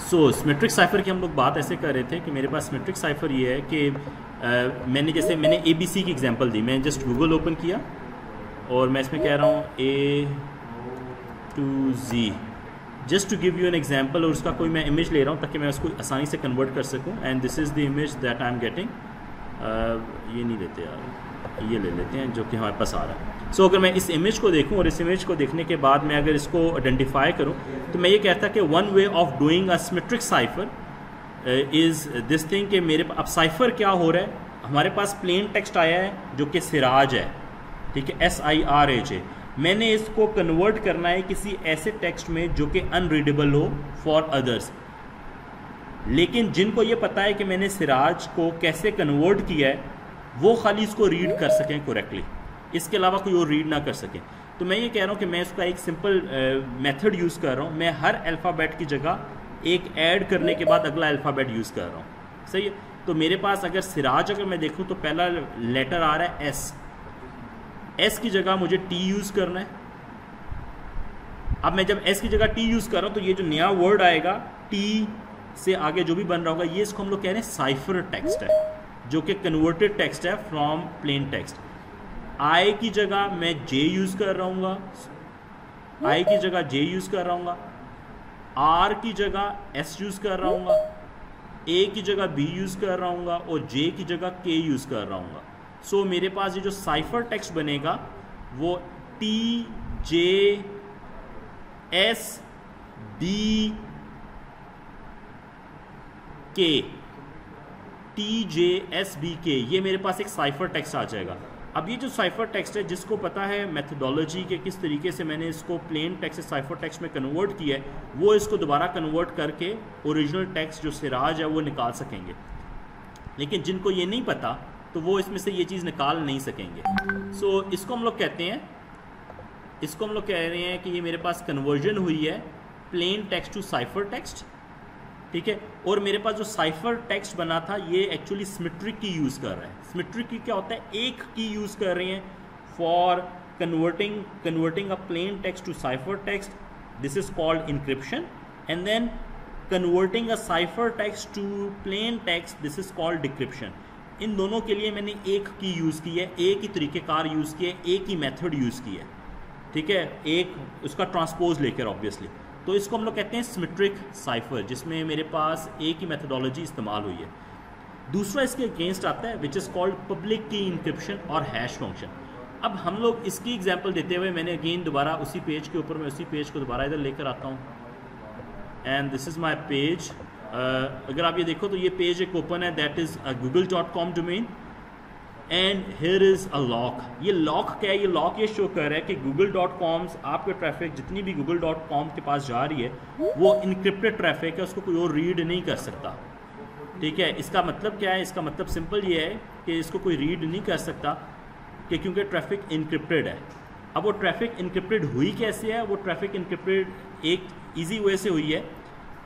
सो symmetric cipher की हम लोग बात ऐसे कर रहे थे कि मेरे पास सिमेट्रिक साइफर ये है कि मैंने ABC की एग्जांपल दी, मैं जस्ट गूगल ओपन किया और मैं इसमें कह रहा हूँ A to Z, just to give you an example, और उसका कोई मैं इमेज ले रहा हूँ ताकि मैं उसको आसानी से कन्वर्ट कर सकूँ। And this is the image that I am getting. ये नहीं लेते यार, ये ले लेते हैं जो कि हमारे पास आ रहा है। सो अगर मैं इस इमेज को देखूं और इस इमेज को देखने के बाद मैं अगर इसको आइडेंटिफाई करूं तो मैं ये कहता कि one way of doing a symmetric cipher is this thing कि मेरे अब साइफर क्या हो रहा है, हमारे पास प्लेन टेक्स्ट आया है जो कि सिराज है, ठीक है, SIRAJ। मैंने इसको कन्वर्ट करना है किसी ऐसे टेक्स्ट में जो कि अनरीडेबल हो फॉर अदर्स, लेकिन जिनको ये पता है कि मैंने सिराज को कैसे कन्वर्ट किया है वो खाली इसको रीड कर सकें करेक्टली, इसके अलावा कोई और रीड ना कर सके। तो मैं ये कह रहा हूँ कि मैं इसका एक सिंपल मेथड यूज़ कर रहा हूँ। मैं हर अल्फ़ाबेट की जगह एक ऐड करने के बाद अगला अल्फ़ाबेट यूज़ कर रहा हूँ, सही है। तो मेरे पास अगर सिराज अगर मैं देखूँ तो पहला लेटर आ रहा है S की जगह मुझे T यूज़ करना है। अब मैं जब S की जगह T यूज़ कर रहा हूँ तो ये जो नया वर्ड आएगा T से आगे जो भी बन रहा होगा ये इसको हम लोग कह रहे हैं साइफर टेक्स्ट है, जो कि कन्वर्टेड टेक्स्ट है फ्रॉम प्लेन टेक्स्ट। I की जगह मैं J यूज़ कर रहा हूँ, I की जगह J यूज़ कर रहा हूँ, R की जगह S यूज़ कर रहा हूँ, A की जगह B यूज़ कर रहा हूँ और J की जगह K यूज़ कर रहा हूँ। सो मेरे पास ये जो साइफर टेक्स्ट बनेगा वो TJSBK, ये मेरे पास एक साइफर टेक्स्ट आ जाएगा। अब ये जो साइफर टेक्स्ट है, जिसको पता है मेथडोलॉजी के किस तरीके से मैंने इसको प्लेन टेक्स्ट से साइफर टेक्स्ट में कन्वर्ट किया है, वो इसको दोबारा कन्वर्ट करके ओरिजिनल टेक्स्ट जो सिराज है वो निकाल सकेंगे। लेकिन जिनको ये नहीं पता तो वो इसमें से ये चीज़ निकाल नहीं सकेंगे। सो इसको हम लोग कहते हैं, इसको हम लोग कह रहे हैं कि ये मेरे पास कन्वर्जन हुई है plain text to cipher text, ठीक है। और मेरे पास जो साइफर टेक्स्ट बना था ये एक्चुअली सिमेट्रिक की यूज़ कर रहा है। सिमेट्रिक की क्या होता है, एक की यूज़ कर रहे हैं for converting a plain text to cipher text, this is called encryption. And then converting a cipher text to plain text, this is called decryption. इन दोनों के लिए मैंने एक की यूज़ की है, एक ही तरीक़ेकार यूज़ किए, एक ही मेथड यूज़ की है, ठीक है, एक उसका ट्रांसपोज लेकर ऑब्वियसली। तो इसको हम लोग कहते हैं सिमेट्रिक साइफर, जिसमें मेरे पास एक ही मेथडोलॉजी इस्तेमाल हुई है। दूसरा इसके अगेंस्ट आता है विच इज़ कॉल्ड पब्लिक की इंक्रिप्शन और हैश फंक्शन। अब हम लोग इसकी एग्जांपल देते हुए मैंने अगेन दोबारा उसी पेज के ऊपर, मैं उसी पेज को दोबारा इधर लेकर आता हूँ and this is my page. अगर आप ये देखो तो ये पेज एक ओपन है, that is google.com domain and here is a lock. ये लॉक क्या है, ये लॉक ये शो कर रहा है कि google.com आपके ट्रैफिक जितनी भी google.com के पास जा रही है वो इनक्रिप्टेड ट्रैफिक है, उसको कोई और रीड नहीं कर सकता, ठीक है। इसका मतलब क्या है, इसका मतलब सिंपल ये है कि इसको कोई रीड नहीं कर सकता कि क्योंकि ट्रैफिक इनक्रिप्टेड है। अब वो ट्रैफिक इनक्रिप्टेड हुई कैसे है, वो ट्रैफिक इनक्रिप्टेड एक ईजी वे से हुई है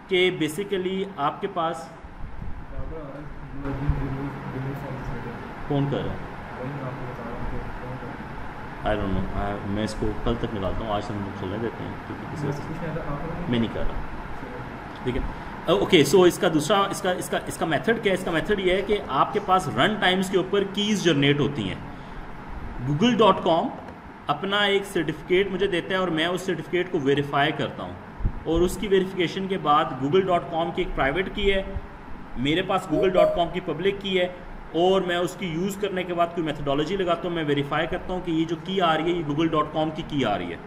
कि बेसिकली आपके पास कौन कर रहा है, आई डोंट नो, मैं इसको कल तक निकालता हूँ, आज हम लोग चलने देते हैं क्योंकि किसी वजह मैं नहीं कर रहा, ठीक है। ओके, सो इसका दूसरा इसका मेथड क्या है, इसका मेथड ये है कि आपके पास रन टाइम्स के ऊपर कीज़ जनरेट होती हैं। google.com अपना एक सर्टिफिकेट मुझे देता है और मैं उस सर्टिफिकेट को वेरीफाई करता हूँ, और उसकी वेरिफिकेशन के बाद google.com की एक प्राइवेट की है, मेरे पास google.com की पब्लिक की है, और मैं उसकी यूज़ करने के बाद कोई मेथडोलॉजी लगाता हूँ, मैं वेरीफाई करता हूँ कि ये जो की आ रही है ये google.com की की आ रही है।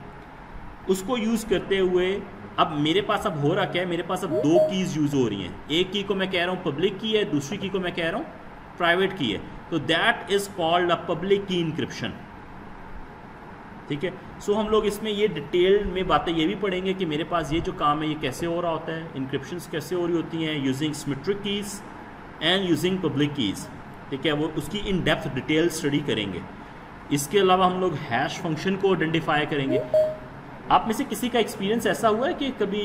उसको यूज़ करते हुए अब मेरे पास अब हो रहा क्या है, मेरे पास अब दो कीज़ यूज़ हो रही हैं। एक की को मैं कह रहा हूँ पब्लिक की है, दूसरी की को मैं कह रहा हूँ प्राइवेट की है। तो that is called a public की इंक्रिप्शन, ठीक है। सो हम लोग इसमें ये डिटेल में बातें ये भी पढ़ेंगे कि मेरे पास ये जो काम है ये कैसे हो रहा होता है, इंक्रिप्शंस कैसे हो रही होती हैं using symmetric keys and using public keys, ठीक है। वो उसकी इन डेप्थ डिटेल स्टडी करेंगे। इसके अलावा हम लोग हैश फंक्शन को आइडेंटिफाई करेंगे। आप में से किसी का एक्सपीरियंस ऐसा हुआ है कि कभी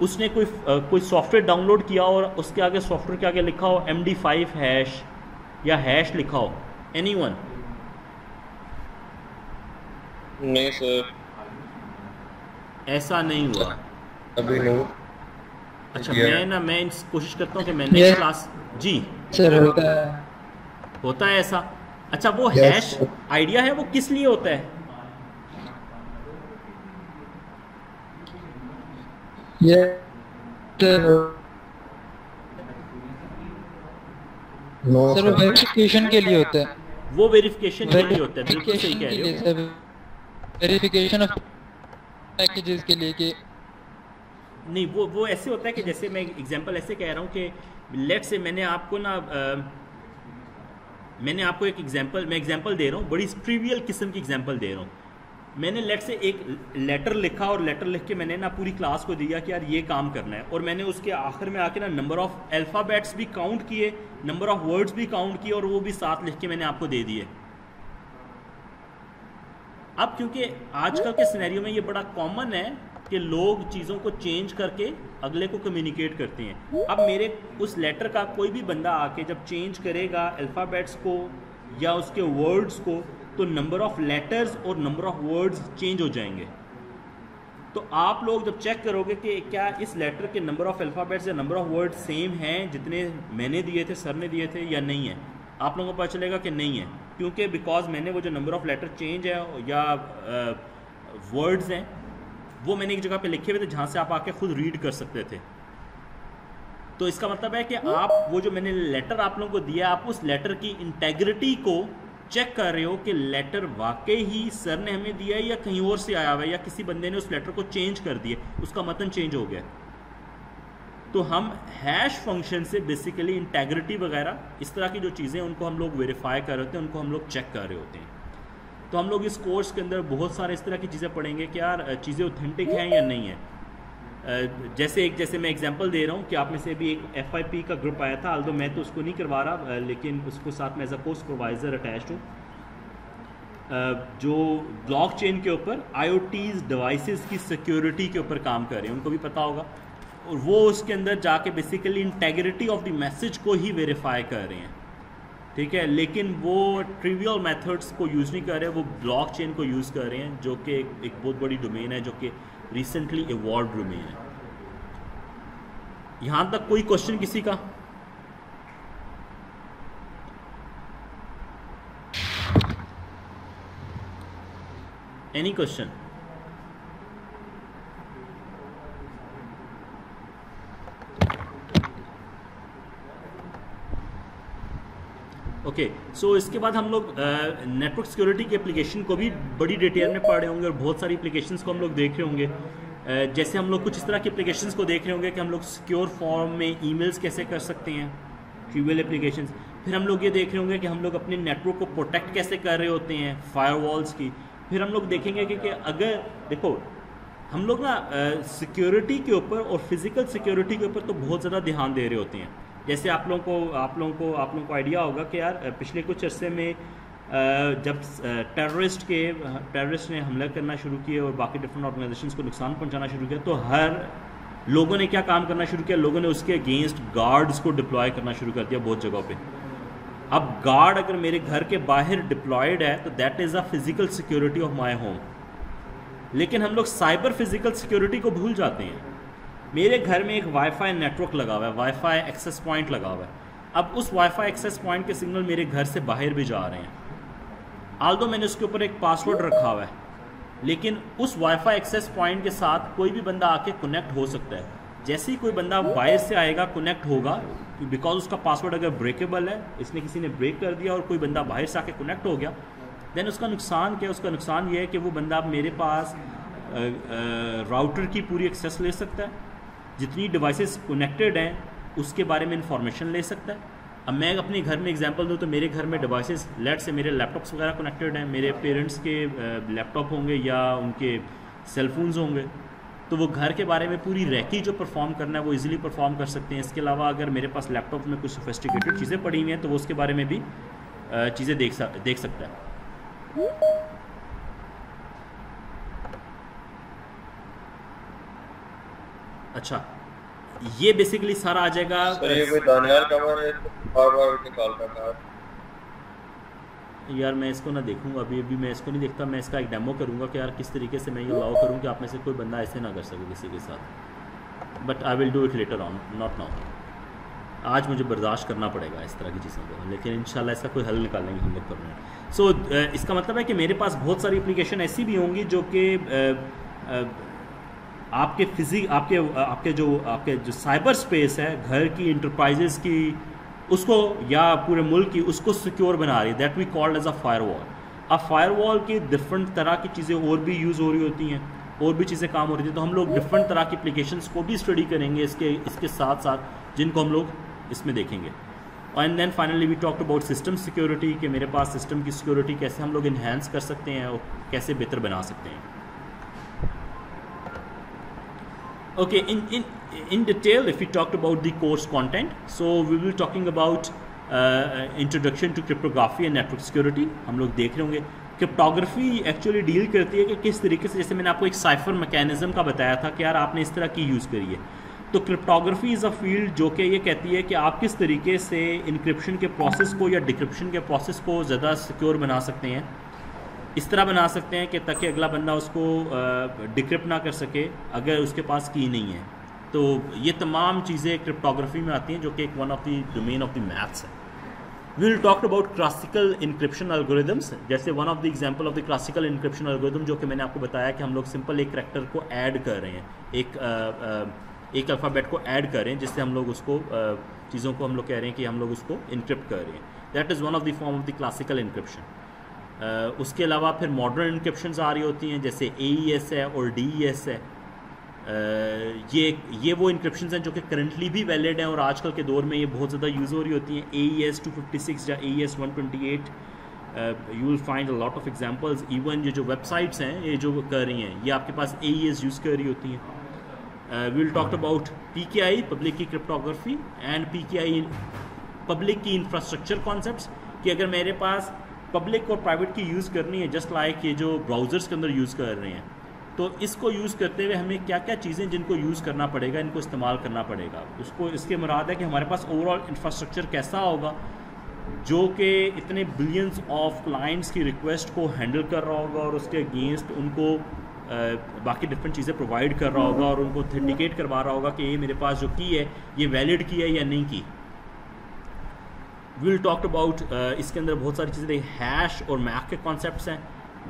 उसने कोई सॉफ्टवेयर डाउनलोड किया और उसके आगे सॉफ्टवेयर के आगे लिखा हो MD5 हैश या हैश लिखा हो? एनीवन? नहीं सर, ऐसा नहीं हुआ अभी नहीं। अच्छा, ये मैं कोशिश करता हूँ कि मैं नेक्स्ट यस क्लास। जी, सर होता है। होता है ऐसा। अच्छा, वो यस हैश आइडिया है वो किस लिए होता है? ये सर नो सर वो सर। वेरिफिकेशन के लिए होता है। वो वेरिफिकेशन के लिए होता है, बिल्कुल सही वेरिफिकेशन कह के रहे लिए हो। सर, वेरिफिकेशन ऑफ पैकेजेस के लिए कि नहीं, वो ऐसे होता है कि जैसे मैं एग्जांपल ऐसे कह रहा हूँ कि लेट से मैंने आपको ना मैंने आपको एक एग्जांपल, मैं एग्जांपल दे रहा हूँ, बड़ी ट्रिवियल किस्म की एग्जांपल दे रहा हूँ। मैंने लेट से एक लेटर लिखा और लेटर लिख के मैंने ना पूरी क्लास को दिया कि यार ये काम करना है, और मैंने उसके आखिर में आके ना नंबर ऑफ अल्फ़ाबेट्स भी काउंट किए, नंबर ऑफ वर्ड्स भी काउंट किए, और वो भी साथ लिख के मैंने आपको दे दिए। अब क्योंकि आजकल के सिनेरियो में ये बड़ा कॉमन है कि लोग चीज़ों को चेंज करके अगले को कम्युनिकेट करते हैं। अब मेरे उस लेटर का कोई भी बंदा आके जब चेंज करेगा अल्फ़ाबेट्स को या उसके वर्ड्स को, तो नंबर ऑफ लेटर्स और नंबर ऑफ वर्ड्स चेंज हो जाएंगे। तो आप लोग जब चेक करोगे कि क्या इस लेटर के नंबर ऑफ अल्फ़ाबेट्स या नंबर ऑफ वर्ड सेम हैं जितने मैंने दिए थे, सर ने दिए थे, या नहीं है, आप लोगों को पता चलेगा कि नहीं है। क्योंकि बिकॉज मैंने वो जो नंबर ऑफ लेटर चेंज है या वर्ड्स हैं वो मैंने एक जगह पे लिखे हुए थे जहाँ से आप आके खुद रीड कर सकते थे। तो इसका मतलब है कि आप वो जो मैंने लेटर आप लोगों को दिया, आप उस लेटर की इंटेग्रिटी को चेक कर रहे हो कि लेटर वाकई ही सर ने हमें दिया है या कहीं और से आया हुआ है, या किसी बंदे ने उस लेटर को चेंज कर दिया, उसका मतन चेंज हो गया। तो हम हैश फंक्शन से बेसिकली इंटेग्रिटी वगैरह इस तरह की जो चीज़ें उनको हम लोग वेरीफाई कर रहे होते हैं, उनको हम लोग चेक कर रहे होते हैं। तो हम लोग इस कोर्स के अंदर बहुत सारे इस तरह की चीज़ें पढ़ेंगे कि यार चीज़ें ऑथेंटिक हैं या नहीं है। जैसे मैं एग्जांपल दे रहा हूँ कि आप में से भी एक FIP का ग्रुप आया था, आल्दो मैं तो उसको नहीं करवा रहा, लेकिन उसको साथ में as a course supervisor attached हूँ, जो ब्लॉकचेन के ऊपर IoTs डिवाइसेस की सिक्योरिटी के ऊपर काम कर रहे हैं, उनको भी पता होगा। और वो उसके अंदर जाके basically integrity of the message को ही वेरीफाई कर रहे हैं, ठीक है। लेकिन वो ट्रिवियल मेथड्स को यूज़ नहीं कर रहे, वो ब्लॉकचेन को यूज़ कर रहे हैं, जो कि एक बहुत बड़ी डोमेन है, जो कि रिसेंटली इवॉल्व डोमेन है। यहाँ तक कोई क्वेश्चन किसी का? Any question? ओके, सो इसके बाद हम लोग नेटवर्क सिक्योरिटी की एप्लीकेशन को भी बड़ी डिटेल में पढ़ रहे होंगे, और बहुत सारी एप्लीकेशंस को हम लोग देख रहे होंगे। जैसे हम लोग कुछ इस तरह की एप्लीकेशंस को देख रहे होंगे कि हम लोग सिक्योर फॉर्म में ईमेल्स कैसे कर सकते हैं, ट्रिवियल एप्लीकेशंस। फिर हम लोग ये देख रहे होंगे कि हम लोग अपने नेटवर्क को प्रोटेक्ट कैसे कर रहे होते हैं फायरवॉल्स की। फिर हम लोग देखेंगे कि अगर देखो हम लोग ना सिक्योरिटी के ऊपर और फिज़िकल सिक्योरिटी के ऊपर तो बहुत ज़्यादा ध्यान दे रहे होते हैं। जैसे आप लोगों को आइडिया होगा कि यार पिछले कुछ अरसे में जब टेररिस्ट ने हमला करना शुरू किए और बाकी डिफरेंट ऑर्गेनाइजेशंस को नुकसान पहुंचाना शुरू किया, तो हर लोगों ने क्या काम करना शुरू किया, लोगों ने उसके अगेंस्ट गार्ड्स को डिप्लॉय करना शुरू कर दिया बहुत जगहों पे। अब गार्ड अगर मेरे घर के बाहर डिप्लॉयड है तो that is a physical security of my home. लेकिन हम लोग साइबर फिजिकल सिक्योरिटी को भूल जाते हैं। मेरे घर में एक वाईफाई नेटवर्क लगा हुआ है, वाईफाई एक्सेस पॉइंट लगा हुआ है। अब उस वाईफाई एक्सेस पॉइंट के सिग्नल मेरे घर से बाहर भी जा रहे हैं, आल्दो मैंने उसके ऊपर एक पासवर्ड रखा हुआ है, लेकिन उस वाईफाई एक्सेस पॉइंट के साथ कोई भी बंदा आके कनेक्ट हो सकता है। जैसे ही कोई बंदा बाहर से आएगा कनेक्ट होगा, बिकॉज उसका पासवर्ड अगर ब्रेकेबल है, इसने किसी ने ब्रेक कर दिया और कोई बंदा बाहर से आके कनेक्ट हो गया, देन उसका नुकसान क्या है? उसका नुकसान ये है कि वो बंदा मेरे पास राउटर की पूरी एक्सेस ले सकता है, जितनी डिवाइसेस कनेक्टेड हैं उसके बारे में इंफॉर्मेशन ले सकता है। अब मैं अपने घर में एग्जांपल दूं तो मेरे घर में डिवाइसेस लेट से मेरे लैपटॉप्स वगैरह कनेक्टेड हैं, मेरे पेरेंट्स के लैपटॉप होंगे या उनके सेलफोन्स होंगे, तो वो घर के बारे में पूरी रैकी जो परफॉर्म करना है वो इजीली परफॉर्म कर सकते हैं। इसके अलावा अगर मेरे पास लैपटॉप में कुछ सोफिस्टिकेटेड चीज़ें पड़ी हुई हैं तो वो उसके बारे में भी चीज़ें देख सकता है। अच्छा, ये बेसिकली सारा आ जाएगा। सर ये कोई दानियाल कमर है, बार-बार निकाल रहा है। यार मैं इसको ना देखूंगा, अभी मैं इसको नहीं देखता। मैं इसका एक डेमो करूंगा कि यार किस तरीके से मैं ये अलाउ करूं कि आप में से कोई बंदा ऐसे ना कर सके किसी के साथ। But I will do it later on, not now. आज मुझे बर्दाश्त करना पड़ेगा इस तरह की चीज़ों को, लेकिन इंशाल्लाह इसका कोई हल निकालेंगे हम लोग परमानेंट। सो इसका मतलब है कि मेरे पास बहुत सारी एप्लीकेशन ऐसी भी होंगी जो कि आपके जो साइबर स्पेस है, घर की, इंटरप्राइजेस की, उसको या पूरे मुल्क की, उसको सिक्योर बना रही है। That we called as a firewall. अब फायरवॉल की डिफरेंट तरह की चीज़ें और भी यूज़ हो रही होती हैं, और भी चीज़ें काम हो रही थी, तो हम लोग डिफरेंट तरह की एप्लीकेशंस को भी स्टडी करेंगे इसके साथ साथ, जिनको हम लोग इसमें देखेंगे। And then finally we talked about system security, कि मेरे पास सिस्टम की सिक्योरिटी कैसे हम लोग इन्हेंस कर सकते हैं और कैसे बेहतर बना सकते हैं। Okay, in detail, if we talked about the course content, so we will talking about introduction to cryptography and network security। हम लोग देख रहे होंगे क्रिप्टोग्राफी एक्चुअली डील करती है कि किस तरीके से, जैसे मैंने आपको एक साइफर मैकेनिज्म का बताया था कि यार आपने इस तरह की यूज़ करी है, तो क्रिप्टोग्राफी इज़ अ फील्ड जो कि ये कहती है कि आप किस तरीके से इनक्रिप्शन के प्रोसेस को या डिक्रिप्शन के प्रोसेस को ज़्यादा सिक्योर बना सकते हैं। इस तरह बना सकते हैं कि ताकि अगला बंदा उसको डिक्रिप्ट ना कर सके अगर उसके पास की नहीं है। तो ये तमाम चीज़ें क्रिप्टोग्राफी में आती हैं, जो कि एक one of the domain of the maths है। We will talk about classical encryption algorithms. जैसे one of the example of the classical encryption algorithm, जो कि मैंने आपको बताया कि हम लोग सिंपल एक करैक्टर को ऐड कर रहे हैं, एक अल्फ़ाबेट को ऐड कर रहे हैं, जिससे हम लोग उसको चीज़ों को हम लोग कह रहे हैं कि हम लोग उसको इनक्रिप्ट कर रहे हैं। That is one of the form of the classical encryption. उसके अलावा फिर मॉडर्न इनक्रिप्शंस आ रही होती हैं, जैसे AES है और DES है। ये वो इनक्रिप्शंस हैं जो कि करंटली भी वैलिड हैं और आजकल के दौर में ये बहुत ज़्यादा यूज़ हो रही होती हैं। AES 256 या AES 128, you will find a lot of examples. Even ये जो वेबसाइट्स हैं ये जो कर रही हैं, ये आपके पास AES यूज़ कर रही होती हैं। We will talk about PKI, public key cryptography, and PKI public key infrastructure concepts, कि अगर मेरे पास पब्लिक और प्राइवेट की यूज़ करनी है, जस्ट लाइक ये जो ब्राउज़र्स के अंदर यूज़ कर रहे हैं, तो इसको यूज़ करते हुए हमें क्या क्या चीज़ें जिनको यूज़ करना पड़ेगा, इनको इस्तेमाल करना पड़ेगा। उसको इसके मुराद है कि हमारे पास ओवरऑल इंफ्रास्ट्रक्चर कैसा होगा जो कि इतने बिलियंस ऑफ क्लाइंट्स की रिक्वेस्ट को हैंडल कर रहा होगा और उसके अगेंस्ट उनको बाकी डिफरेंट चीज़ें प्रोवाइड कर रहा होगा और उनको ऑथेंटिकेट करवा रहा होगा कि ये मेरे पास जो की है ये वैलिड की है या नहीं की। विल टॉक अबाउट इसके अंदर बहुत सारी चीज़ें, हैश और मैक के कॉन्सेप्ट्स हैं,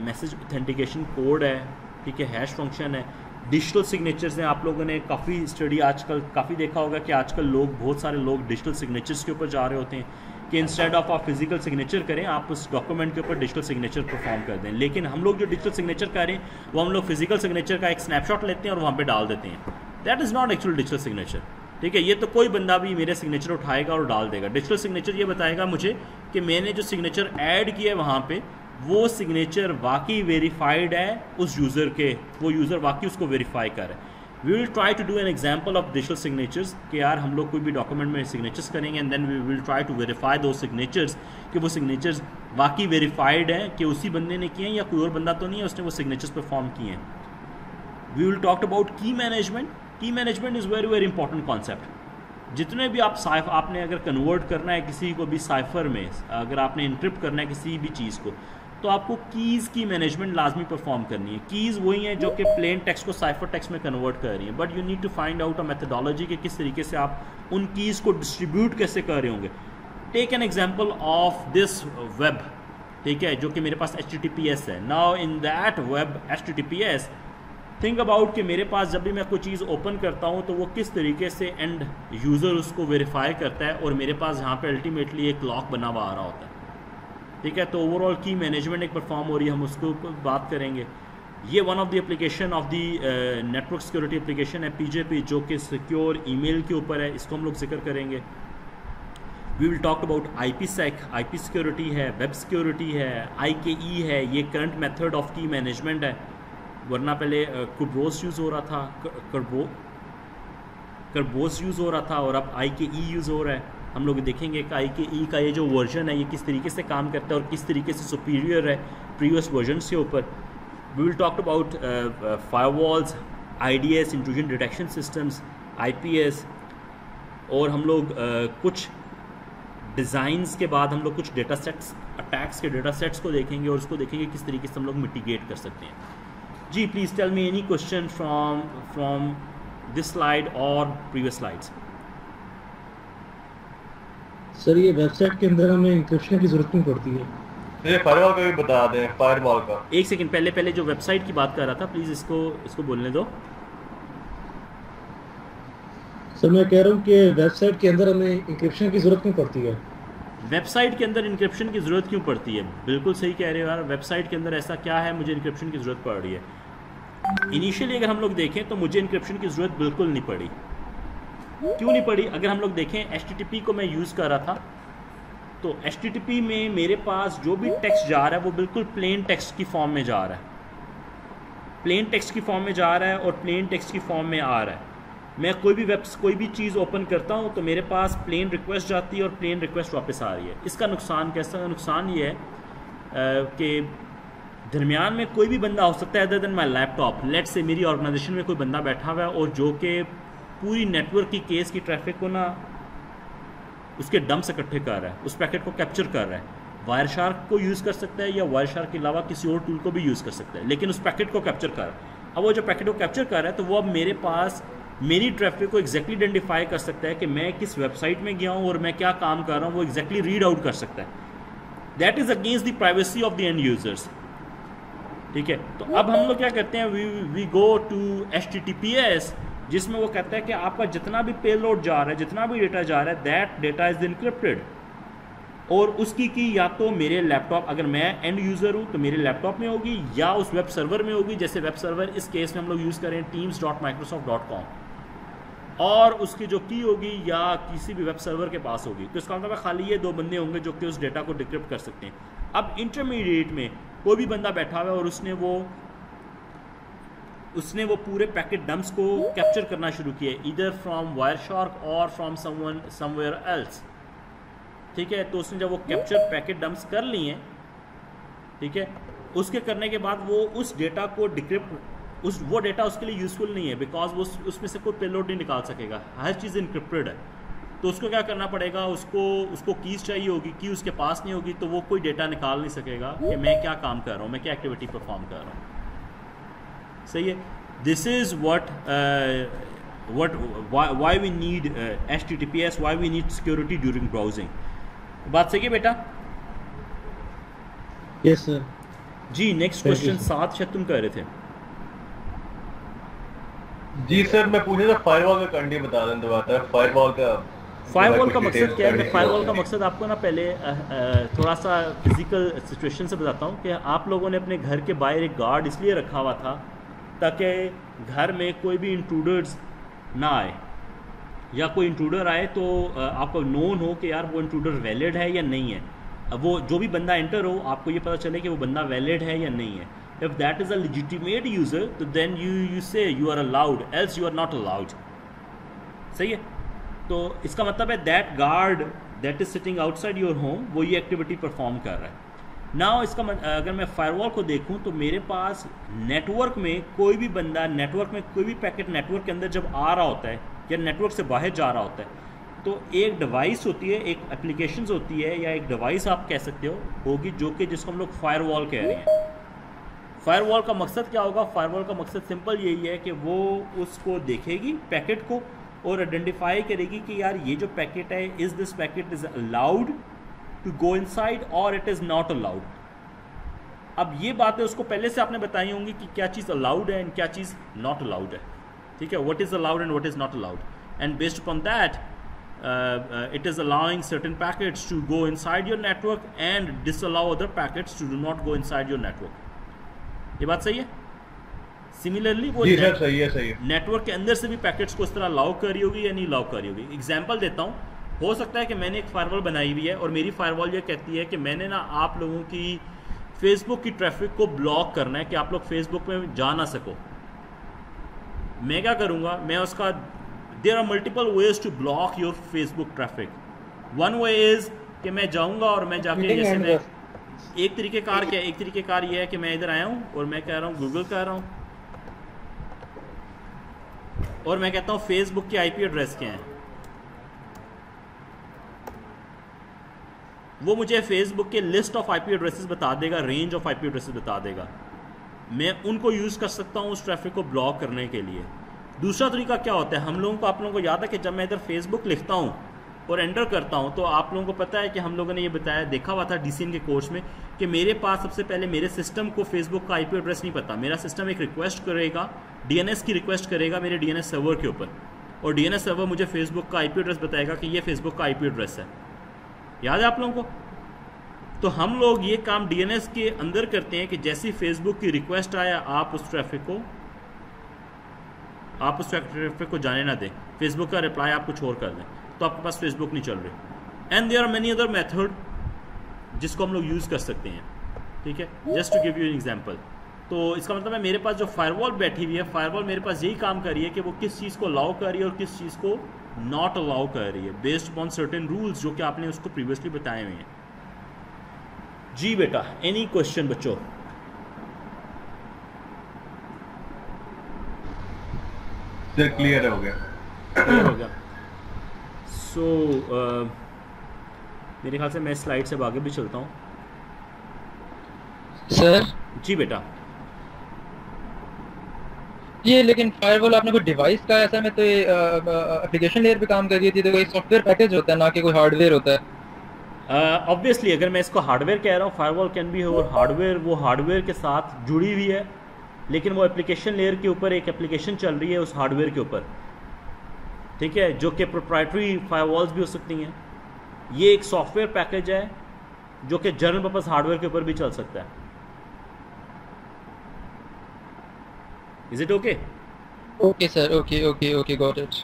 मैसेज ऑथेंटिकेशन कोड है, ठीक है, हैश फंक्शन है, डिजिटल सिग्नेचर्स हैं। आप लोगों ने काफ़ी स्टडी आजकल काफ़ी देखा होगा कि आजकल बहुत सारे लोग डिजिटल सिग्नेचर्स के ऊपर जा रहे होते हैं कि इंस्टेड ऑफ आप फिजिकल सिग्नेचर करें, आप उस डॉक्यूमेंट के ऊपर डिजिटल सिग्नेचर परफॉर्म कर दें। लेकिन हम लोग जो डिजिटल सिग्नेचर करें वो हम लोग फिजिकल सिग्नेचर का एक स्नैपशॉट लेते हैं और वहाँ पे डाल देते हैं। That is not actual digital signature, ठीक है। ये तो कोई बंदा भी मेरे सिग्नेचर उठाएगा और डाल देगा। डिजिटल सिग्नेचर ये बताएगा मुझे कि मैंने जो सिग्नेचर ऐड किया है वहाँ पे वो सिग्नेचर वाकई वेरीफाइड है उस यूज़र के, वो यूज़र वाकई उसको वेरीफाई कर रहा है। We will try to do an example of digital signatures कि यार हम लोग कोई भी डॉक्यूमेंट में सिग्नेचर्स करेंगे and then we will try to verify दो सिग्नेचर्स कि वो सिग्नेचर्स वाकई वेरीफाइड हैं कि उसी बंदे ने किए हैं या कोई और बंदा तो नहीं है उसने वो सिग्नेचर्स परफॉर्म किए हैं। वी विल टॉक अबाउट की मैनेजमेंट। की management is very very important concept. जितने भी आपने अगर कन्वर्ट करना है किसी को भी साइफर में, अगर आपने इंक्रिप्ट करना है किसी भी चीज़ को, तो आपको कीज़ की मैनेजमेंट लाजमी परफॉर्म करनी है। कीज़ वही हैं जो कि प्लेन टेक्स्ट को साइफर टेक्स्ट में कन्वर्ट कर रही हैं, but you need to find out a methodology कि किस तरीके से आप उन कीज़ को डिस्ट्रीब्यूट कैसे कर रहे होंगे। Take an example of this web, ठीक है, जो कि मेरे पास HTTPS है। Now in that web HTTPS, think about कि मेरे पास जब भी मैं कोई चीज़ ओपन करता हूँ तो वो किस तरीके से एंड यूज़र उसको वेरीफाई करता है और मेरे पास यहाँ पे अल्टीमेटली एक लॉक बना हुआ आ रहा होता है, ठीक है। तो ओवरऑल की मैनेजमेंट एक परफॉर्म हो रही है, हम उसको बात करेंगे। ये one of the application of the network security application है PJP, जो कि सिक्योर ईमेल के ऊपर है, इसको हम लोग जिक्र करेंगे। We will talk about IPsec, IP security है, वेब सिक्योरिटी है, IKE है, ये current method of key management है, वरना पहले कुर्बोस यूज़ हो रहा था, कर्बोस यूज़ हो रहा था और अब IKE यूज़ हो रहा है। हम लोग देखेंगे कि IKE का ये जो वर्जन है ये किस तरीके से काम करता है और किस तरीके से सुपीरियर है प्रीवियस वर्जन के ऊपर। We will talk about firewalls, IDS intrusion detection systems, IPS, और हम लोग कुछ डिज़ाइंस के बाद हम लोग कुछ डेटा सेट्स, अटैक्स के डेटा सेट्स को देखेंगे और उसको देखेंगे किस तरीके से हम लोग मिटिगेट कर सकते हैं। जी please tell me any question from this slide और प्रीवियस स्लाइड्स। सर ये वेबसाइट के अंदर हमें इंक्रिप्शन की जरूरत क्यों पड़ती है? ये फायरवॉल का भी बता दें, फायरवॉल का। एक सेकंड, पहले जो वेबसाइट की बात कर रहा था, प्लीज़ इसको बोलने दो। सर मैं कह रहा हूँ कि वेबसाइट के अंदर हमें इंक्रिप्शन की जरूरत क्यों पड़ती है? वेबसाइट के अंदर इंक्रिप्शन की ज़रूरत क्यों पड़ती है? बिल्कुल सही कह रहे हो यार, वेबसाइट के अंदर ऐसा क्या है मुझे इंक्रिप्शन की ज़रूरत पड़ रही है? इनिशियली अगर हम लोग देखें तो मुझे इंक्रिप्शन की ज़रूरत बिल्कुल नहीं पड़ी। क्यों नहीं पड़ी? अगर हम लोग देखें HTTP को मैं यूज़ कर रहा था, तो HTTP में मेरे पास जो भी टेक्स्ट जा रहा है वो बिल्कुल प्लेन टेक्स्ट की फॉर्म में जा रहा है, प्लेन टेक्स्ट की फॉर्म में जा रहा है और प्लेन टेक्स्ट की फॉर्म में आ रहा है। मैं कोई भी चीज़ ओपन करता हूँ तो मेरे पास प्लेन रिक्वेस्ट जाती है और प्लेन रिक्वेस्ट वापस आ रही है। इसका नुकसान कैसा? नुकसान ये है कि दरमियान में कोई भी बंदा हो सकता है other than my laptop. Let's say मेरी ऑर्गेनाइजेशन में कोई बंदा बैठा हुआ है और जो कि पूरी नेटवर्क की केस की ट्रैफिक को ना उसके डंप्स इकट्ठे कर रहा है, उस पैकेट को कैप्चर कर रहा है। वायरशार्क को यूज़ कर सकता है या वायरशार्क के अलावा किसी और टूल को भी यूज़ कर सकता है, लेकिन उस पैकेट को कैप्चर कर रहा है। अब वो जो पैकेट को कैप्चर कर रहा है तो वो अब मेरे पास मेरी ट्रैफिक को एग्जैक्टली आइडेंटिफाई कर सकता है कि मैं किस वेबसाइट में गया हूँ और मैं क्या काम कर रहा हूँ, वो एग्जैक्टली रीड आउट कर सकता है। That is against the privacy of the end users. ठीक है, तो अब हम लोग क्या करते हैं, वी गो टू HTTPS, जिसमें वो कहता है कि आपका जितना भी पेलोड जा रहा है, जितना भी डेटा जा रहा है, दैट डेटा इज इनक्रिप्टेड। और उसकी की या तो मेरे लैपटॉप, अगर मैं एंड यूज़र हूँ तो मेरे लैपटॉप में होगी या उस वेब सर्वर में होगी। जैसे वेब सर्वर इस केस में हम लोग यूज़ करें teams.microsoft.com, और उसकी जो की होगी या किसी भी वेब सर्वर के पास होगी। तो इसका मतलब खाली ये दो बंदे होंगे जो कि उस डेटा को डिक्रिप्ट कर सकते हैं। अब इंटरमीडिएट में कोई भी बंदा बैठा हुआ है और उसने वो पूरे पैकेट डंप्स को कैप्चर करना शुरू किया, ईदर फ्रॉम वायरशार्क और फ्रॉम समवेयर एल्स। ठीक है, तो उसने जब वो कैप्चर पैकेट डंप्स कर लिए, ठीक है, उसके करने के बाद वो उस डेटा को डिक्रिप्ट, वो डेटा उसके लिए यूज़फुल नहीं है, बिकॉज वो उसमें से कोई पेलोड नहीं निकाल सकेगा, हर चीज़ इनक्रिप्टेड है। तो उसको क्या करना पड़ेगा, उसको कीज़ चाहिए होगी, की उसके पास नहीं होगी तो वो कोई डेटा निकाल नहीं सकेगा कि मैं क्या काम कर रहा हूँ, मैं क्या एक्टिविटी परफॉर्म कर रहा हूँ। सही है, this is why we need HTTPS, why we need security during browsing। बात सही है बेटा? यस सर जी। नेक्स्ट क्वेश्चन 7 शायद तुम कह रहे थे। जी सर, मैं पूछा था फायरवॉल का कंडी बता दें दोबारा। फायरवॉल का मकसद क्या है? मैं फायरवॉल का मकसद आपको ना पहले थोड़ा सा फिजिकल सिचुएशन से बताता हूँ कि आप लोगों ने अपने घर के बाहर एक गार्ड इसलिए रखा हुआ था ताकि घर में कोई भी इंट्रूडर्स ना आए, या कोई इंट्रूडर आए तो आपको नोन हो कि यार वो इंट्रूडर वैलिड है या नहीं है। अब वो जो भी बंदा एंटर हो आपको ये पता चले कि वो बंदा वैलिड है या नहीं है। If that is a legitimate user, तो then you say you are allowed, else you are not allowed। सही है, तो इसका मतलब है that guard that is sitting outside your home वो ये एक्टिविटी परफॉर्म कर रहा है। नाउ इसका अगर मैं फायरवॉल को देखूं तो मेरे पास नेटवर्क में कोई भी बंदा, नेटवर्क में कोई भी पैकेट नेटवर्क के अंदर जब आ रहा होता है या नेटवर्क से बाहर जा रहा होता है, तो एक डिवाइस होती है, एक एप्लीकेशन होती है या एक डिवाइस आप कह सकते हो होगी, जो कि जिसको हम लोग फायरवॉल कह रहे हैं। फायरवॉल का मकसद क्या होगा? फायरवॉल का मकसद सिंपल यही है कि वो उसको देखेगी पैकेट को और आइडेंटिफाई करेगी कि यार ये जो पैकेट है, is this packet is allowed to go inside और इट इज़ नॉट अलाउड। अब ये बातें उसको पहले से आपने बताई होंगी कि क्या चीज़ अलाउड है एंड क्या चीज़ नॉट अलाउड है। ठीक है, what is allowed and what is not allowed, and based upon that it is allowing certain packets to go inside your network and disallow other packets to do not go inside your network। ये बात सही है? Similarly वो सही है। Network के अंदर से भी पैकेट्स को इस तरह अलाउ कर रही होगी या नहीं अलाउ कर रही होगी। एग्जाम्पल देता हूँ, हो सकता है कि मैंने एक फायरवॉल बनाई हुई है और मेरी फायरवॉल ये कहती है कि मैंने ना आप लोगों की फेसबुक की ट्रैफिक को ब्लॉक करना है कि आप लोग फेसबुक में जा ना सको। मैं क्या करूँगा, मैं उसका there are multiple ways to block your Facebook traffic. One way is कि मैं जाऊँगा और मैं जाके जैसे मैं एक तरीक़ेकार क्या, एक तरीक़ेकार ये है कि मैं इधर आया हूँ और मैं कह रहा हूँ गूगल कर रहा हूँ और मैं कहता हूँ फेसबुक की आईपी एड्रेस क्या है। वो मुझे फेसबुक के लिस्ट ऑफ आईपी एड्रेसेस बता देगा, रेंज ऑफ आईपी एड्रेसेस बता देगा। मैं उनको यूज़ कर सकता हूँ उस ट्रैफिक को ब्लॉक करने के लिए। दूसरा तरीका क्या होता है, हम लोगों को, आप लोगों को याद है कि जब मैं इधर फेसबुक लिखता हूँ और एंटर करता हूँ तो आप लोगों को पता है कि हम लोगों ने ये बताया, देखा हुआ था DCN के कोर्स में कि मेरे पास सबसे पहले मेरे सिस्टम को फेसबुक का IP एड्रेस नहीं पता। मेरा सिस्टम एक रिक्वेस्ट करेगा, DNS की रिक्वेस्ट करेगा मेरे DNS सर्वर के ऊपर, और DNS सर्वर मुझे फेसबुक का IP एड्रेस बताएगा कि ये फेसबुक का IP एड्रेस है। याद है आप लोगों को? तो हम लोग ये काम DNS के अंदर करते हैं कि जैसी फेसबुक की रिक्वेस्ट आया आप उस ट्रैफिक को जाने ना दें, फेसबुक का रिप्लाई आप कुछ और कर दें, तो आपके पास फेसबुक नहीं चल रही। And there are many other method जिसको हम लोग यूज़ कर सकते हैं, ठीक है। Just to give you an example, तो इसका मतलब है मेरे पास जो फायरवॉल बैठी हुई है, फायरवॉल मेरे पास यही काम कर रही है कि वो किस चीज़ को अलाउ कर रही है और किस चीज़ को नॉट अलाउ कर रही है, बेस्ड अपॉन सर्टेन रूल्स जो कि आपने उसको प्रीवियसली बताए हुए हैं। जी बेटा, एनी क्वेश्चन बच्चों? सर क्लियर हो गया, क्लियर हो गया। सो मेरे ख्याल से मैं स्लाइड से आगे भी चलता हूँ। सर जी बेटा। ये लेकिन फायरवॉल आपने कोई डिवाइस का, ऐसा में तो ये एप्लीकेशन लेयर पे काम कर रही थी, तो कोई सॉफ्टवेयर पैकेज होता है ना कि कोई हार्डवेयर होता है। ऑब्वियसली अगर मैं इसको हार्डवेयर कह रहा हूँ, फायरवॉल कैन बी और हार्डवेयर, वो हार्डवेयर के साथ जुड़ी हुई है, लेकिन वो एप्लीकेशन लेयर के ऊपर एक एप्लीकेशन चल रही है उस हार्डवेयर के ऊपर, ठीक है, जो कि प्रोप्राइटरी फायरवॉल्स भी हो सकती हैं। ये एक सॉफ्टवेयर पैकेज है जो कि जनरल पर्पस हार्डवेयर के ऊपर भी चल सकता है। Is it okay? Okay sir, okay got it.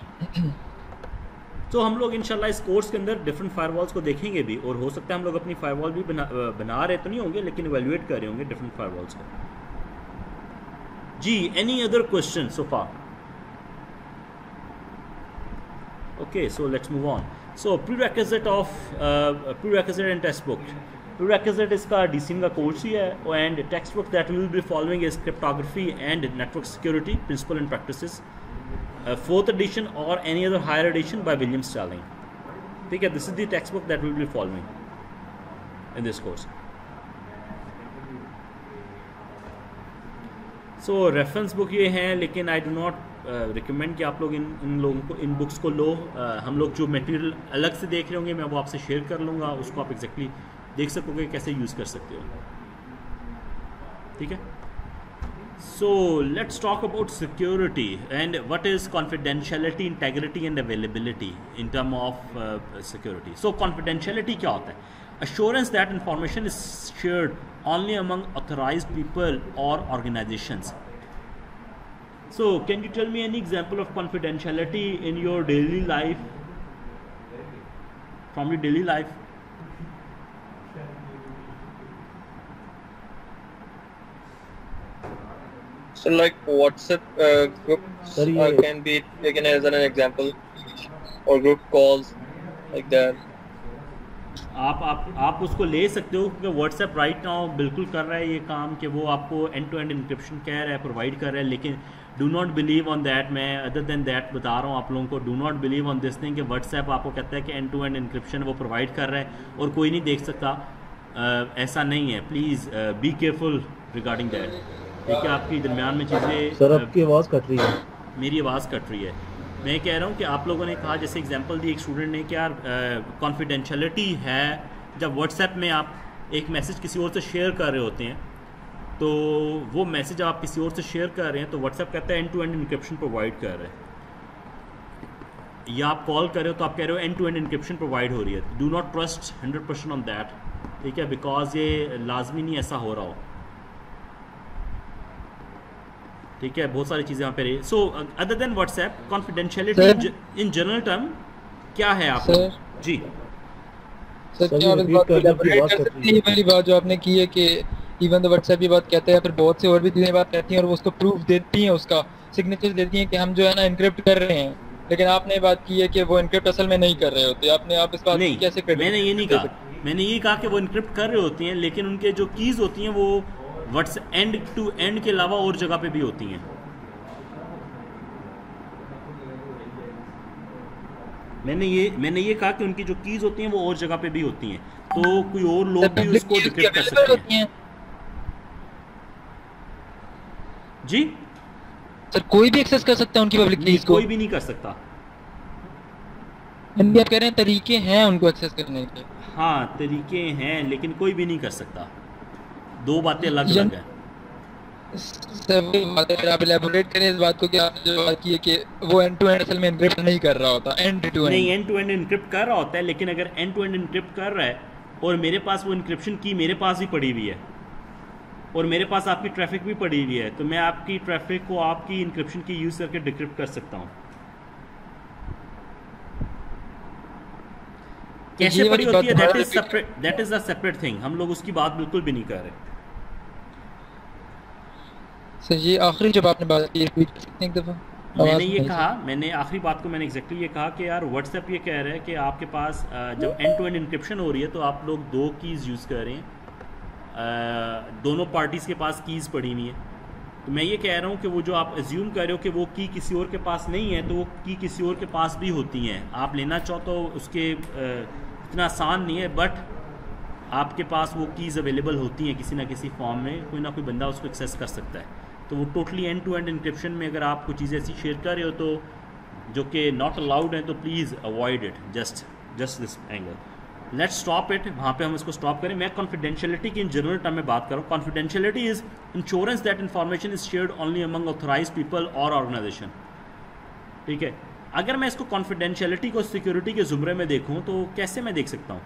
तो हम लोग इंशाल्लाह इस कोर्स के अंदर डिफरेंट फायरवॉल्स को देखेंगे भी, और हो सकता है हम लोग अपनी फायरवॉल भी बना रहे तो नहीं होंगे, लेकिन इवैल्यूएट कर रहे होंगे डिफरेंट फायरवॉल्स को। जी, any other question so far? Okay, so let's move on. So prerequisite and text book. Prerequisite इसका DCN का कोर्स ही है, and text book that we will be following is cryptography and network security principle and practices, 4th edition or any other higher edition by William Starling. ठीक है, this is the textbook that we will be following in this course. So reference book ये हैं, लेकिन I do not recommend कि आप लोग इन लोगों को, इन बुक्स को लो। हम लोग जो मटेरियल अलग से देख रहे होंगे मैं वो आपसे शेयर कर लूँगा, उसको आप एग्जैक्टली देख सकोगे कैसे यूज़ कर सकते हो, ठीक है। So let's talk about security and what is confidentiality, integrity and availability in terms of security. So confidentiality क्या होता है? Assurance that information is shared only among authorized people or organizations. So can you tell me any example of confidentiality in your daily life, from your daily life? So like WhatsApp groups can be taken as an example, or group calls like that. आप उसको ले सकते हो, क्योंकि WhatsApp right now बिल्कुल कर रहा है ये काम कि वो आपको एंड टू एंड इंक्रिप्शन कह रहा है, प्रोवाइड कर रहा है, लेकिन do not believe on that. मैं अदर देन दैट बता रहा हूँ आप लोगों को, do not believe on this thing कि WhatsApp आपको कहता है कि एंड टू एंड इंक्रिप्शन वो प्रोवाइड कर रहा है और कोई नहीं देख सकता। ऐसा नहीं है, please be careful regarding that. देखिए आपकी दरमियान में चीज़ें, सर आपकी आवाज़ कट रही है। मेरी आवाज़ कट रही है। मैं कह रहा हूँ कि आप लोगों ने कहा, जैसे एग्जांपल दी एक स्टूडेंट ने कि यार कॉन्फिडेंशियलिटी है, जब व्हाट्सएप में आप एक मैसेज किसी और से शेयर कर रहे होते हैं, तो वो मैसेज आप किसी और से शेयर कर रहे हैं तो व्हाट्सएप कहता है end to end encryption provide कर रहे हैं, या आप कॉल कर रहे हो तो आप कह रहे हो end to end encryption provide हो रही है। Do not trust 100% on that, ठीक है, बिकॉज ये लाजमी नहीं ऐसा हो रहा हो, ठीक है। बहुत सारी चीज़ें यहाँ पे रही। So other than WhatsApp, confidentiality in general term क्या है आप? जी सर, क्या वाली बात जो आपने की है कि इवन तो व्हाट्सएप ये बात कहते हैं, फिर बहुत से और भी चीज़ें बात कहती हैं और वो उसको प्रूफ देती हैं, उसका सिग्नेचर देती हैं कि हम जो है ना इनक्रिप्ट कर रहे हैं, लेकिन आपने बात की है कि वो इनक्रिप्ट असल में नहीं कर रहे होते। आप इस बात नहीं, कैसे कर? मैंने ये नहीं कहा, मैंने ये कहा कि वो इनक्रिप्ट कर रहे होती हैं, लेकिन उनके जो कीज़ होती हैं वो व्हाट्सएप एंड टू एंड के अलावा और जगह पे भी होती हैं। मैंने ये कहा कि उनकी जो कीज होती हैं वो और जगह पे भी होती हैं, तो कोई और लोग भी उसको डिक्रिप्ट कर सकते हैं। जी सर कोई भी एक्सेस कर सकता है उनकी पब्लिक कीज को? कोई भी नहीं कर सकता। आप कह रहे हैं तरीके हैं उनको एक्सेस करने के? हाँ तरीके हैं, लेकिन कोई भी नहीं कर सकता। दो बातें अलग अलग हैं। सर आप इलैबोरेट करें इस बात को कि आपने जो बात की है कि वो एंड टू एंड असल में एनक्रिप्ट नहीं कर रहा होता, एंड टू एंड नहीं, एंड टू एंड एनक्रिप्ट कर रहा होता है, लेकिन अगर एंड टू एंड एनक्रिप्ट कर रहा है और मेरे पास वो इनक्रिप्शन की मेरे पास भी पड़ी हुई है और मेरे पास आपकी ट्रैफिक भी पड़ी हुई है, तो मैं आपकी ट्रैफिक को आपकी इनक्रिप्शन की यूज़ करके डिक्रिप्ट कर सकता हूँ। कैसे पड़ी होती है, that is a separate thing. हम लोग उसकी बात बिल्कुल भी नहीं कर रहे। सर ये आखिरी जब आपने बात की रिपीट कर सकते हैं एक दफ़ा? मैंने ये कहा, मैंने आखिरी बात को मैंने एग्जैक्टली ये कहा कि यार व्हाट्सएप ये कह रहा है कि आपके पास जब एंड टू एंड इनक्रिप्शन हो रही है तो आप लोग दो कीज़ यूज़ कर रहे हैं, दोनों पार्टीज़ के पास कीज़ पड़ी हुई हैं। तो मैं ये कह रहा हूँ कि वो जो आप एज्यूम कर रहे हो कि वो की किसी और के पास नहीं है, तो वो की किसी और के पास भी होती हैं। आप लेना चाहो तो उसके इतना आसान नहीं है, बट आपके पास वो कीज़ अवेलेबल होती हैं किसी ना किसी फॉर्म में, कोई ना कोई बंदा उसको एक्सेस कर सकता है। तो वो totally end to end encryption में अगर आप कुछ चीज़ें ऐसी शेयर कर रहे हो तो जो कि नॉट अलाउड हैं, तो please avoid it, just this angle. Let's stop it, वहाँ पे हम इसको स्टॉप करें। मैं कॉन्फिडेंशियलिटी की इन जनरल टर्म में बात कर रहा हूँ। Confidentiality is insurance that information is shared only among authorised people और ऑर्गेनाइजेशन। ठीक है, अगर मैं इसको कॉन्फिडेंशियलिटी को सिक्योरिटी के जुमरे में देखूँ तो कैसे मैं देख सकता हूँ?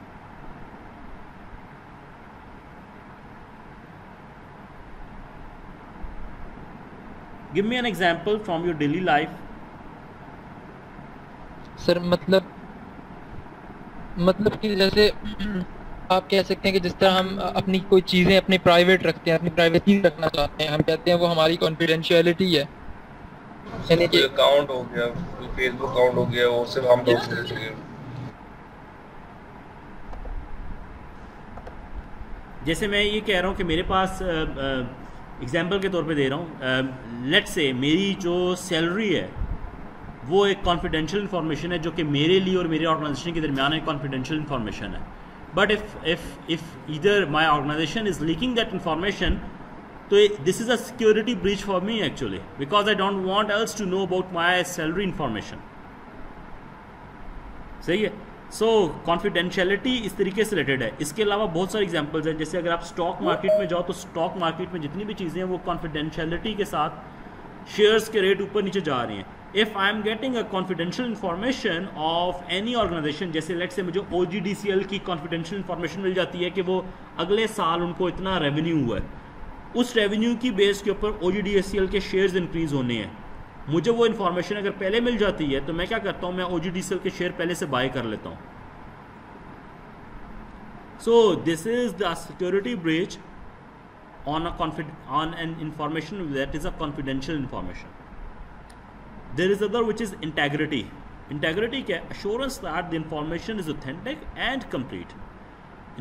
Give me an example from your daily life. Sir मतलब कि जैसे आप कह सकते हैं कि जिस तरह हम अपनी कोई चीज़ें अपनी प्राइवेट रखते हैं, अपनी प्राइवेसी रखना चाहते हैं, हम कहते हैं वो हमारी कॉन्फिडेंशियलिटी है। यानी कि अकाउंट हो गया, फेसबुक अकाउंट हो गया, वो सिर्फ हम लोग दे सकें। जैसे मैं ये कह रहा हूँ कि मेरे पास एग्जाम्पल के तौर पे दे रहा हूँ, लेट से मेरी जो सैलरी है वो एक कॉन्फिडेंशियल इन्फॉर्मेशन है जो कि मेरे लिए और मेरे ऑर्गेनाइजेशन के दरमियान एक कॉन्फिडेंशियल इन्फॉर्मेशन है। But if either my organization is leaking that information, तो this is a security breach for me actually, because I don't want else to know about my salary information. सही है। सो confidentiality इस तरीके से related है। इसके अलावा बहुत सारे एग्जांपल्स हैं, जैसे अगर आप स्टॉक मार्केट में जाओ तो स्टॉक मार्केट में जितनी भी चीज़ें हैं वो कॉन्फिडेंशियलिटी के साथ शेयर्स के रेट ऊपर नीचे जा रही हैं। If I am getting a confidential information of any organisation, जैसे लेट से मुझे OGDCL की कॉन्फिडेंशियल इन्फॉर्मेशन मिल जाती है कि वो अगले साल उनको इतना रेवेन्यू हुआ है, उस रेवेन्यू की बेस के ऊपर OGDCL के शेयर्स इंक्रीज होने हैं, मुझे वो इन्फॉर्मेशन अगर पहले मिल जाती है तो मैं क्या करता हूँ, मैं OGDCL के शेयर पहले से बाय कर लेता हूँ। So this is the security breach on an information that is a confidential information. There is other which is integrity. Integrity क्या है? Assurance that the information is authentic and complete,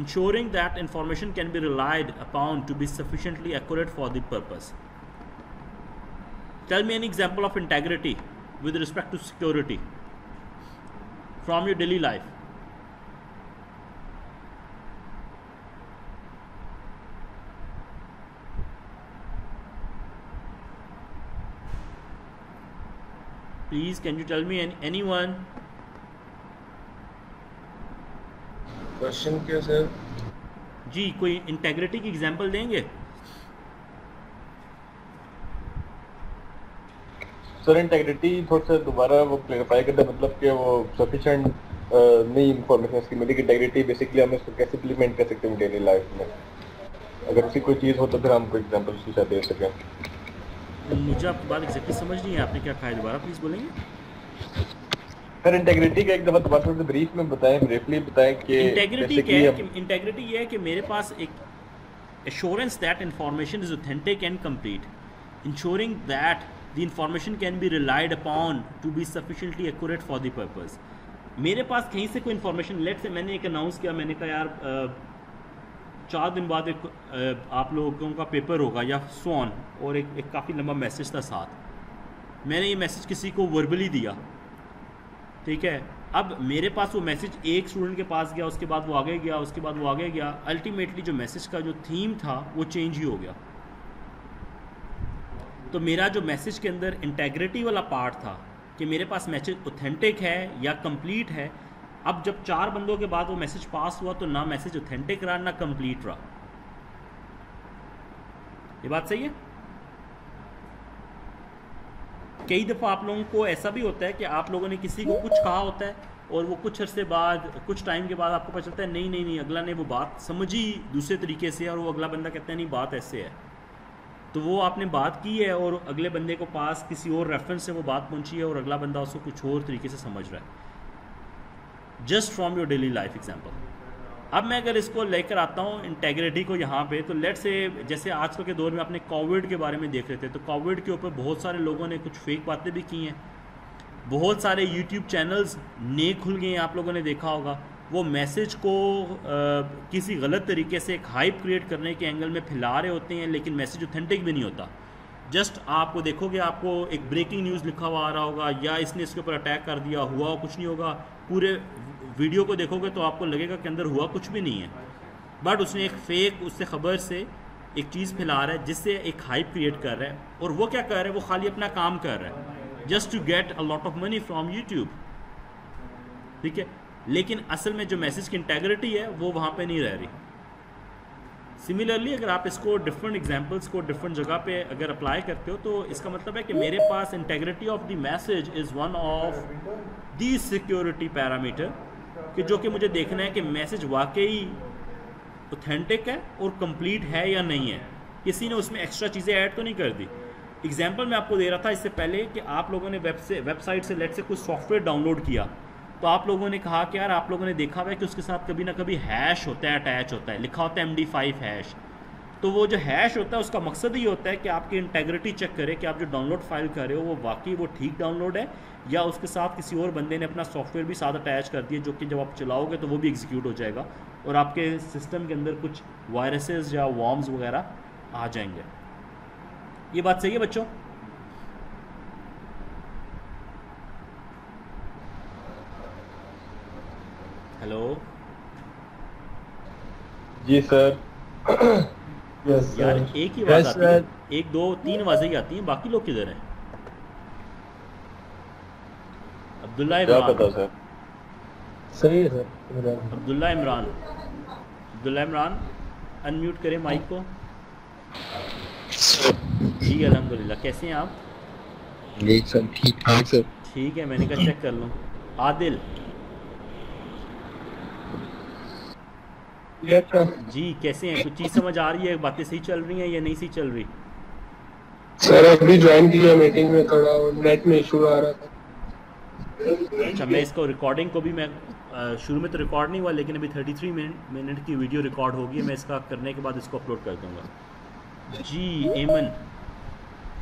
ensuring that information can be relied upon to be sufficiently accurate for the purpose. Tell me an example of integrity with respect to security from your daily life. Please, can you tell me anyone? Question क्या sir? जी, कोई integrity की example देंगे? Sir integrity थोड़ा सा दोबारा वो clarify करना, मतलब कि वो सफिशिएंट नहीं इंफॉर्मेशन इसकी मिली कि इंटेग्रिटी बेसिकली हम इसको कैसे इम्प्लीमेंट कर सकते हैं डेली लाइफ में, अगर उसकी कोई चीज़ हो तो फिर हम कोई एग्जांपल उसके साथ दे सकें। मुझे आपकी बात एग्जैक्टली समझ नहीं है, आपने क्या कहा है, दोबारा प्लीज़ बोलेंगे? सर इंटेग्रिटी का एक दफ़ा दोबारा थोड़ा ब्रीफ में बताएं, ब्रीफली बताएं कि इंटेग्रिटी क्या है। इंटेग्रिटी ये है कि मेरे पास एक assurance that information is authentic and complete, ensuring that the information can be relied upon to be sufficiently accurate for the purpose. मेरे पास कहीं से कोई इन्फॉर्मेशन, लेट से मैंने एक अनाउंस किया, मैंने कहा यार 4 दिन बाद एक आप लोगों का पेपर होगा या सो ऑन, और एक काफ़ी लंबा मैसेज था साथ। मैंने ये मैसेज किसी को वर्बली दिया, ठीक है। अब मेरे पास वो मैसेज एक स्टूडेंट के पास गया, उसके बाद वो आगे गया, उसके बाद वो आगे गया, अल्टीमेटली जो मैसेज का जो थीम था वो चेंज ही हो गया। तो मेरा जो मैसेज के अंदर इंटेग्रिटी वाला पार्ट था कि मेरे पास मैसेज ऑथेंटिक है या कंप्लीट है, अब जब 4 बंदों के बाद वो मैसेज पास हुआ तो ना मैसेज ऑथेंटिक रहा ना कंप्लीट रहा। ये बात सही है? कई दफ़ा आप लोगों को ऐसा भी होता है कि आप लोगों ने किसी को कुछ कहा होता है और वो कुछ अरसे बाद, कुछ टाइम के बाद आपको पता चलता है नहीं नहीं नहीं, अगला ने वो बात समझी दूसरे तरीके से और वो अगला बंदा कहता है नहीं बात ऐसे है। तो वो आपने बात की है और अगले बंदे को पास किसी और रेफरेंस से वो बात पहुंची है और अगला बंदा उसको कुछ और तरीके से समझ रहा है। Just from your daily life example. अब मैं अगर इसको लेकर आता हूँ इंटेग्रिटी को यहाँ पे, तो लेट्स से जैसे आजकल के दौर में आपने कोविड के बारे में देख रहे थे, तो कोविड के ऊपर बहुत सारे लोगों ने कुछ फेक बातें भी की हैं। बहुत सारे यूट्यूब चैनल्स नए खुल गए हैं, आप लोगों ने देखा होगा। वो मैसेज को किसी गलत तरीके से एक हाइप क्रिएट करने के एंगल में फैला रहे होते हैं, लेकिन मैसेज ऑथेंटिक भी नहीं होता। जस्ट आपको देखोगे, आपको एक ब्रेकिंग न्यूज़ लिखा हुआ आ रहा होगा या इसने इसके ऊपर अटैक कर दिया, हुआ कुछ नहीं होगा। पूरे वीडियो को देखोगे तो आपको लगेगा कि अंदर हुआ कुछ भी नहीं है, बट उसने एक फेक उससे खबर से एक चीज़ फैला रहा है जिससे एक हाइप क्रिएट कर रहा है। और वो क्या कर रहा है, वो खाली अपना काम कर रहा है just to get a lot of money from YouTube, ठीक है। लेकिन असल में जो मैसेज की इंटेग्रिटी है वो वहाँ पे नहीं रह रही। सिमिलरली अगर आप इसको डिफरेंट एग्जांपल्स को डिफरेंट जगह पे अगर अप्लाई करते हो तो इसका मतलब है कि मेरे पास integrity of the message is one of the security parameter, कि जो कि मुझे देखना है कि मैसेज वाकई ऑथेंटिक है और कंप्लीट है या नहीं है, किसी ने उसमें एक्स्ट्रा चीज़ें ऐड तो नहीं कर दी। एग्जांपल मैं आपको दे रहा था इससे पहले कि आप लोगों ने वेबसाइट से लेट से कुछ सॉफ्टवेयर डाउनलोड किया, तो आप लोगों ने कहा कि यार आप लोगों ने देखा हुआ है कि उसके साथ कभी ना कभी हैश होता है, अटैच होता है, लिखा होता है MD5 हैश। तो वो जो हैश होता है उसका मकसद ही होता है कि आपकी इंटेग्रिटी चेक करे कि आप जो डाउनलोड फाइल कर रहे हो वो वाकई वो ठीक डाउनलोड है या उसके साथ किसी और बंदे ने अपना सॉफ्टवेयर भी साथ अटैच कर दिया, जो कि जब आप चलाओगे तो वो भी एग्जीक्यूट हो जाएगा और आपके सिस्टम के अंदर कुछ वायरसेस या वॉर्म्स वगैरह आ जाएंगे। ये बात सही है बच्चों? हेलो जी सर। यस यार एक ही आवाज आती है, 1 2 3 आवाजें ही आती हैं, बाकी लोग किधर हैं? अब्दुल्ला इमरान सर। सही है सर। अब्दुल्ला इमरान अनम्यूट करें माइक को। जी अल्हम्दुलिल्लाह, कैसे हैं आप? जी सर ठीक ठाक सर। ठीक है, मैंने कहा चेक कर लूँ। आदिल जी कैसे हैं? कुछ चीज़ समझ आ रही है? बातें सही चल रही हैं या नहीं सही चल रही? सर अभी ज्वाइन किया मीटिंग में, थोड़ा नेट में इशू आ रहा था। अच्छा, मैं इसको रिकॉर्डिंग को भी मैं शुरू में तो रिकॉर्ड नहीं हुआ, लेकिन अभी 33 मिनट की वीडियो रिकॉर्ड होगी, मैं इसका करने के बाद इसको अपलोड कर दूंगा। जी एमन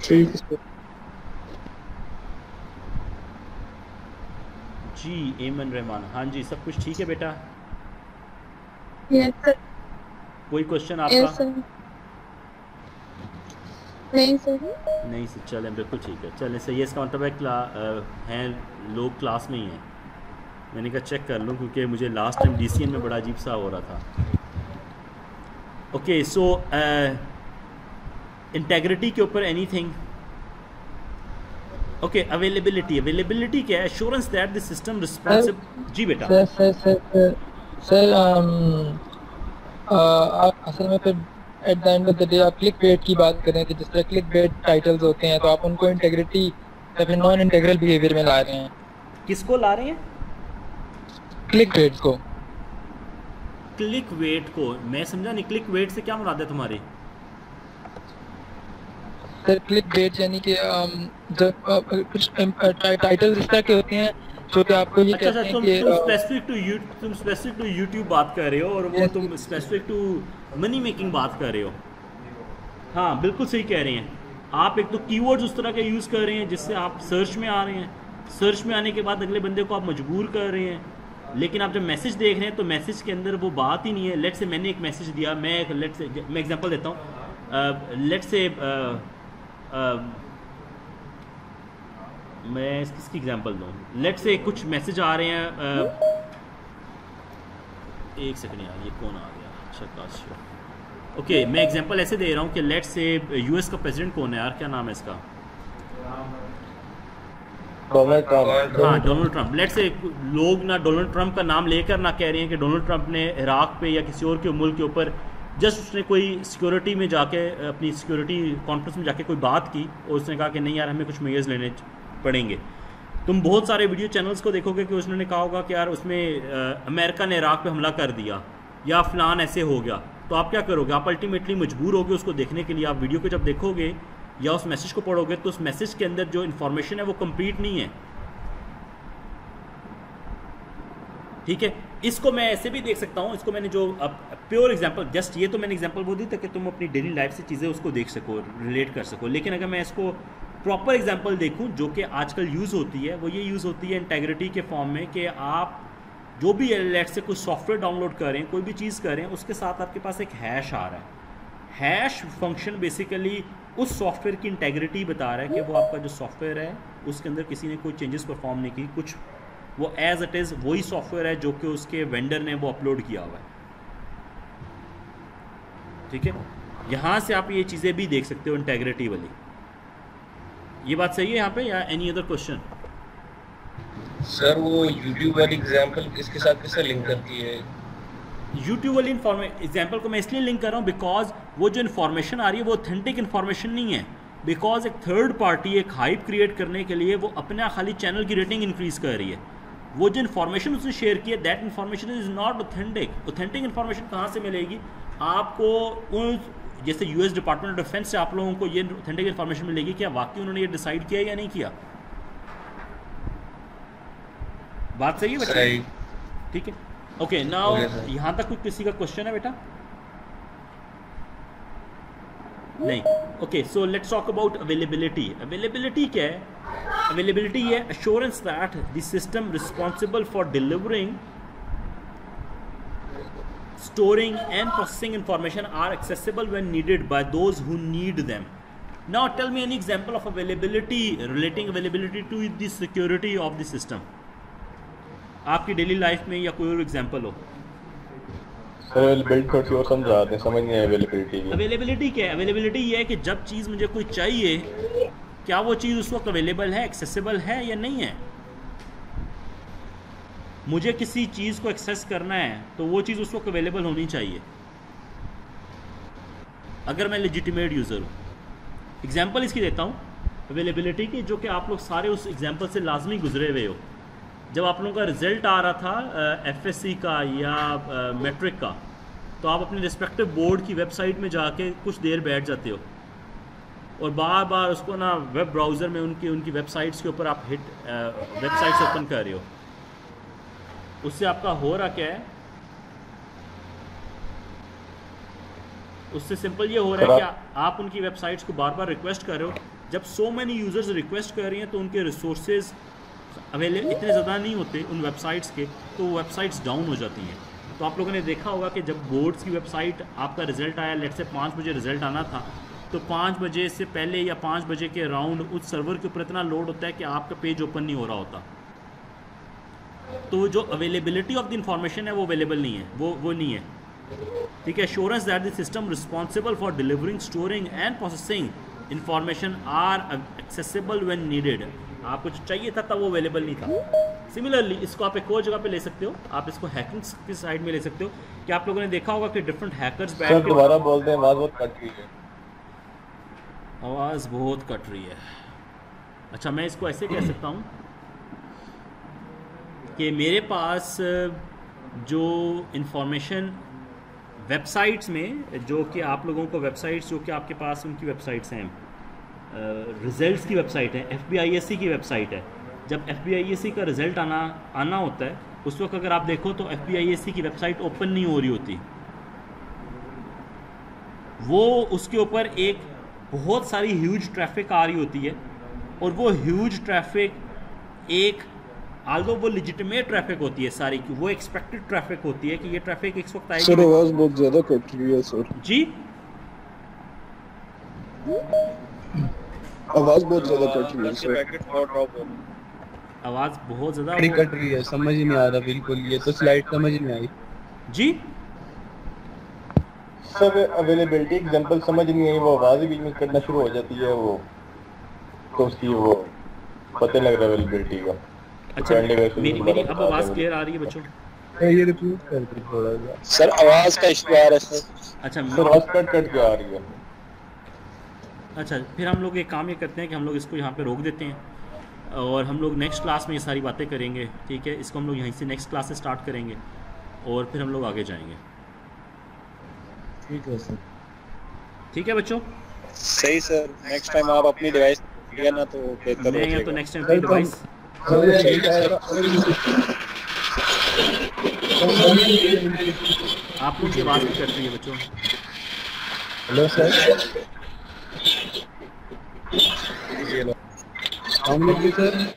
ठीक है जी, एमन रहमान, हाँ जी सब कुछ ठीक है बेटा? Yes sir. कोई क्वेश्चन यस आपका? सर। नहीं सर। नहीं सर, चलें बिल्कुल ठीक है, चलें सही है। इसका मतलब है हैं लोग क्लास में ही हैं। मैंने कहा चेक कर लूँ क्योंकि मुझे लास्ट टाइम DCN में बड़ा अजीब सा हो रहा था। ओके सो इंटेग्रिटी के ऊपर एनीथिंग? ओके अवेलेबिलिटी क्या है? Assurance that the system responsive. जी बेटा। सर असल में फिर at the end of the day आप क्लिक बेट की बात करें कि जिस तरह क्लिक बेट टाइटल्स होते हैं, तो आप उनको इंटेग्रिटी या फिर नॉन इंटेग्रल बिहेवियर में ला रहे हैं। किसको ला रहे हैं? क्लिक बेट को। क्लिक वेट को मैं समझा नहीं, क्लिक वेट से क्या मुराद है तुम्हारी? सर क्लिक बेट यानी कि जब कुछ टाइटल्स इस तरह के होते हैं जो कि आपको ये अच्छा, कहते हैं तुम कि स्पेसिफिक टू यूट्यूब बात कर रहे हो और वो तुम स्पेसिफिक टू मनी मेकिंग बात कर रहे हो। हाँ बिल्कुल सही कह रहे हैं आप। एक तो कीवर्ड्स उस तरह के यूज़ कर रहे हैं जिससे आप सर्च में आ रहे हैं, सर्च में आने के बाद अगले बंदे को आप मजबूर कर रहे हैं, लेकिन आप जब मैसेज देख रहे हैं तो मैसेज के अंदर वो बात ही नहीं है। लेट से मैंने एक मैसेज दिया, मैं एग्जांपल देता हूँ। लेट से मैं किसकी एग्जांपल दूँ? लेट से कुछ मैसेज आ रहे हैं। एक सेकंड यार, ये कौन आ गया? अच्छा काश, ओके मैं एग्जांपल ऐसे दे रहा हूँ कि लेट्स से यूएस का प्रेसिडेंट कौन है यार, क्या नाम है इसका? Donald Trump. हाँ डोनाल्ड ट्रम्प। लेट्स से लोग ना डोनाल्ड ट्रम्प का नाम लेकर ना कह रहे हैं कि डोनाल्ड ट्रम्प ने इराक पे या किसी और के मुल्क के ऊपर जस्ट उसने कोई सिक्योरिटी में जाके अपनी सिक्योरिटी कॉन्फ्रेंस में जाके कोई बात की और उसने कहा कि नहीं यार हमें कुछ मेजर्स लेने पड़ेंगे। तुम बहुत सारे वीडियो चैनल्स को देखोगे कि उसने कहा होगा कि यार उसमें अमेरिका ने इराक पे हमला कर दिया या फलान ऐसे हो गया, तो आप क्या करोगे? आप अल्टीमेटली मजबूर होगे उसको देखने के लिए। आप वीडियो को जब देखोगे या उस मैसेज को पढ़ोगे तो उस मैसेज के अंदर जो इन्फॉर्मेशन है वो कंप्लीट नहीं है, ठीक है। इसको मैं ऐसे भी देख सकता हूँ, इसको मैंने जो अब प्योर एग्जांपल, जस्ट ये तो मैंने एग्जांपल बोल दी ताकि तुम अपनी डेली लाइफ से चीज़ें उसको देख सको, रिलेट कर सको। लेकिन अगर मैं इसको प्रॉपर एग्जांपल देखूँ जो कि आजकल यूज़ होती है, वो ये यूज़ होती है इंटेग्रिटी के फॉर्म में कि आप जो भी लेट से कोई सॉफ्टवेयर डाउनलोड करें, कोई भी चीज़ करें, उसके साथ आपके पास एक हैश आ रहा है। हैश फंक्शन बेसिकली उस सॉफ्टवेयर की इंटेग्रिटी बता रहा है कि वो आपका जो सॉफ्टवेयर है उसके अंदर किसी ने कोई चेंजेस परफॉर्म नहीं की, कुछ वो एज इट इज़ वही सॉफ्टवेयर है जो कि उसके वेंडर ने वो अपलोड किया हुआ है, ठीक है। यहाँ से आप ये चीज़ें भी देख सकते हो इंटेग्रिटी वाली। ये बात सही है यहाँ पे या एनी अदर क्वेश्चन? सर वो YouTube वाली एग्जांपल इसके साथ कैसे लिंक करती है? YouTube वाली एग्जांपल को मैं इसलिए लिंक कर रहा हूँ बिकॉज वो जो इन्फॉर्मेशन आ रही है वो ऑथेंटिक इन्फॉर्मेशन नहीं है। बिकॉज एक थर्ड पार्टी एक हाइप क्रिएट करने के लिए वो अपना खाली चैनल की रेटिंग इंक्रीज कर रही है। वो जो इन्फॉर्मेशन उसने शेयर की है that information is not authentic. Authentic information कहाँ से मिलेगी आपको? उन जैसे यूएस डिपार्टमेंट ऑफ डिफेंस से आप लोगों को ये ऑथेंटिक इन्फॉर्मेशन मिलेगी क्या वाकई उन्होंने ये डिसाइड किया या नहीं किया। बात सही है बेटा? ठीक है, ओके। नाउ यहाँ तक कोई किसी का क्वेश्चन है बेटा? नहीं, okay. So let's talk about availability. Availability क्या है? अवेलेबिलिटी है assurance that the system responsible for delivering, storing and processing information are accessible when needed by those who need them. Now tell me any example of availability, relating availability to the security of the system. आपकी daily life में या कोई और example हो? Availability थोड़ी और समझाते हैं, समझ नहीं है अवेलेबिलिटी की। अवेलेबिलिटी क्या है? अवेलेबिलिटी ये है कि जब चीज़ मुझे कोई चाहिए, क्या वो चीज़ उस वक्त अवेलेबल है, एक्सेसिबल है या नहीं है। मुझे किसी चीज़ को एक्सेस करना है तो वो चीज़ उस वक्त अवेलेबल होनी चाहिए अगर मैं लेजिटिमेट यूज़र हूँ। एग्जांपल इसकी देता हूँ अवेलेबिलिटी की, जो कि आप लोग सारे उस एग्जांपल से लाजमी गुजरे हुए हो। जब आप लोगों का रिज़ल्ट आ रहा था एफएससी का या मैट्रिक का, तो आप अपने रिस्पेक्टिव बोर्ड की वेबसाइट में जाके कुछ देर बैठ जाते हो और बार बार उसको ना वेब ब्राउज़र में उनकी वेबसाइट्स के ऊपर आप वेबसाइट्स ओपन कर रहे हो। उससे आपका हो रहा क्या है? उससे सिंपल ये हो रहा है कि आप उनकी वेबसाइट्स को बार बार रिक्वेस्ट कर रहे हो। जब सो मैनी यूज़र्स रिक्वेस्ट कर रही हैं तो उनके रिसोर्सेज अवेलेबल इतने ज़्यादा नहीं होते उन वेबसाइट्स के, तो वो वेबसाइट्स डाउन हो जाती हैं। तो आप लोगों ने देखा होगा कि जब बोर्ड्स की वेबसाइट आपका रिज़ल्ट आया, लेट से 5 बजे रिज़ल्ट आना था, तो 5 बजे से पहले या 5 बजे के अराउंड उस सर्वर के ऊपर इतना लोड होता है कि आपका पेज ओपन नहीं हो रहा होता। तो जो अवेलेबिलिटी ऑफ द इंफॉर्मेशन है वो अवेलेबल नहीं है, वो नहीं है, ठीक है। Assurance that the system responsible for delivering, storing and processing information are accessible when needed. आपको जो चाहिए था तब वो अवेलेबल नहीं था। सिमिलरली इसको आप एक और जगह पे ले सकते हो, आप इसको हैकिंग की साइड में ले सकते हो कि आप लोगों ने देखा होगा कि डिफरेंट हैकर्स बैठ के दोबारा बोलते हैं, आवाज़ बहुत कट रही है। आवाज़ बहुत कट रही है। अच्छा, मैं इसको ऐसे कह सकता हूँ कि मेरे पास जो इंफॉर्मेशन वेबसाइट्स में, जो कि आप लोगों को वेबसाइट्स जो कि आपके पास उनकी वेबसाइट्स हैं, रिज़ल्ट्स की वेबसाइट है, FBISC की वेबसाइट है। जब FBISC का रिज़ल्ट आना होता है उस वक्त अगर आप देखो तो FBISC की वेबसाइट ओपन नहीं हो रही होती। वो उसके ऊपर एक बहुत सारी ह्यूज ट्रैफिक आ रही होती है और वो ह्यूज ट्रैफिक एक आल्दो वो लेजिटिमेट ट्रैफिक होती है सारी की, वो एक्सपेक्टेड ट्रैफिक होती है कि ये ट्रैफिक इस वक्त आएगी। सर आवाज़ बहुत ज़्यादा कट रही है सर। जी आवाज़ बहुत ज़्यादा कट रही है सर। आवाज़ बहुत ज़्यादा कट रही है, समझ ही नहीं आ रहा बिल्कुल। ये तो स्लाइड समझ नहीं आई जी। सर अवेलेबिलिटी एग्जांपल समझ नहीं आई, वो आवाज़ ही बीच में कटना शुरू हो जाती है, वो तो उसकी वो पता लग रहा है अवेलेबिलिटी का। अच्छा मेरी अब आवाज़ क्लियर आ रही है बच्चों? ये रिपीट कर दो थोड़ा सा सर, आवाज़ का इशू आ रहा है सर। अच्छा सर आवाज़ कट कट के आ रही है। अच्छा फिर हम लोग एक काम ये करते हैं कि हम लोग इसको यहाँ पे रोक देते हैं और हम लोग नेक्स्ट क्लास में ये सारी बातें करेंगे, ठीक है? इसको हम लोग यहीं से नेक्स्ट क्लास से स्टार्ट करेंगे और फिर हम लोग आगे जाएंगे। ठीक है सर। ठीक है बच्चों? सही सर, नेक्स्ट टाइम आप अपनी डिवाइस दिया ना तो बेहतर हो मैं जाएगा। तो नेक्स्ट टाइम अपनी डिवाइस आप लोग की आवाज़ भी कट रही है बच्चों। हेलो सर, हम लोग भी सर